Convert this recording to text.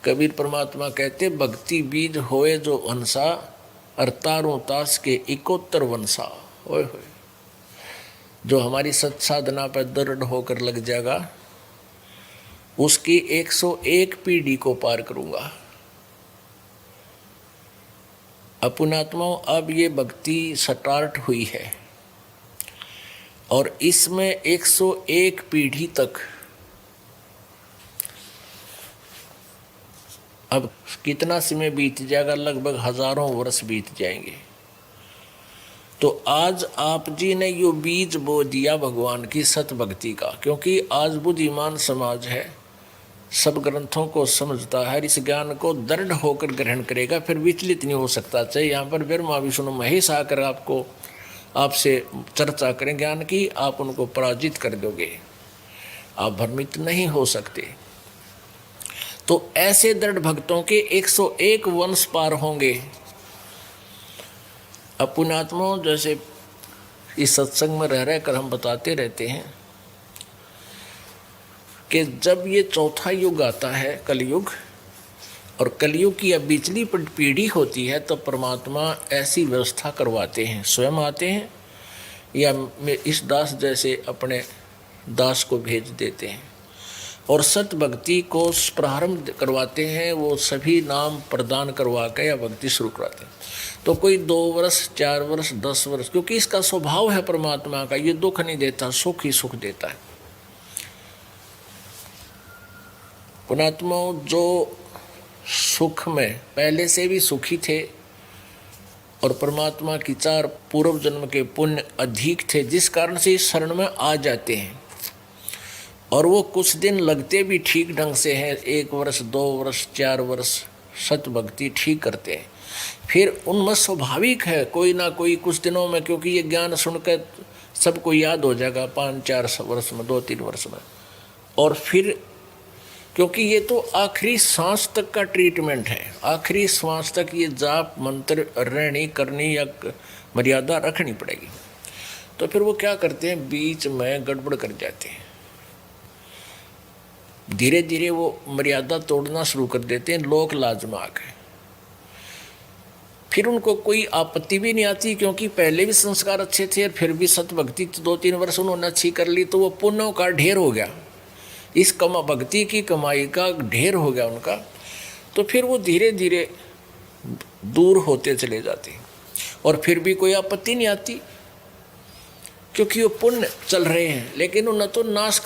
कबीर परमात्मा कहते भक्ति बीज होए जो हंसा, और तारों तास के इकोत्तर वंशा। ओए होए, जो हमारी सत साधना पर दृढ़ होकर लग जाएगा उसकी 101 पीढ़ी को पार करूंगा। अपुणात्माओं, अब ये भक्ति स्टार्ट हुई है और इसमें 101 पीढ़ी तक, अब कितना समय बीत जाएगा, लगभग हजारों वर्ष बीत जाएंगे। तो आज आप जी ने यो बीज बो दिया भगवान की सत भक्ति का, क्योंकि आज बुद्धिमान समाज है, सब ग्रंथों को समझता है, इस ज्ञान को दृढ़ होकर ग्रहण करेगा, फिर विचलित नहीं हो सकता। चाहे यहाँ पर ब्रह्मा विष्णु महेश आकर आपसे चर्चा करें ज्ञान की, आप उनको पराजित कर दोगे, आप भ्रमित नहीं हो सकते। तो ऐसे दृढ़ भक्तों के 101 वंश पार होंगे। अपुणात्माओं, जैसे इस सत्संग में रह कर हम बताते रहते हैं कि जब ये चौथा युग आता है कलयुग, और कलयुग की अब बिचली पीढ़ी होती है, तो परमात्मा ऐसी व्यवस्था करवाते हैं, स्वयं आते हैं या इस दास जैसे अपने दास को भेज देते हैं और सत भक्ति को प्रारंभ करवाते हैं। वो सभी नाम प्रदान करवा के या भक्ति शुरू करवाते हैं। तो कोई 2 वर्ष 4 वर्ष 10 वर्ष, क्योंकि इसका स्वभाव है परमात्मा का, ये दुख नहीं देता, सुख ही सुख देता है। पुणात्माओं, जो सुख में पहले से भी सुखी थे और परमात्मा की 4 पूर्व जन्म के पुण्य अधिक थे, जिस कारण से इस शरण में आ जाते हैं, और वो कुछ दिन लगते भी ठीक ढंग से हैं, 1 वर्ष 2 वर्ष 4 वर्ष सत भक्ति ठीक करते हैं, फिर उनमें स्वाभाविक है कोई ना कोई कुछ दिनों में, क्योंकि ये ज्ञान सुनकर सबको याद हो जाएगा 5-4 वर्ष में, 2-3 वर्ष में, और फिर क्योंकि ये तो आखिरी सांस तक का ट्रीटमेंट है, आखिरी सांस तक ये जाप मंत्र रहनी करनी या मर्यादा रखनी पड़ेगी। तो फिर वो क्या करते हैं, बीच में गड़बड़ कर जाते हैं, धीरे धीरे वो मर्यादा तोड़ना शुरू कर देते हैं, लोक लाज में आके। फिर उनको कोई आपत्ति भी नहीं आती, क्योंकि पहले भी संस्कार अच्छे थे और फिर भी सत भक्ति 2-3 वर्ष उन्होंने अच्छी कर ली, तो वो पुण्यों का ढेर हो गया, इस भक्ति की कमाई का ढेर हो गया उनका। तो फिर वो धीरे धीरे दूर होते चले जाते हैं और फिर भी कोई आपत्ति नहीं आती, क्योंकि वो पुण्य चल रहे हैं, लेकिन उन्हें तो नाश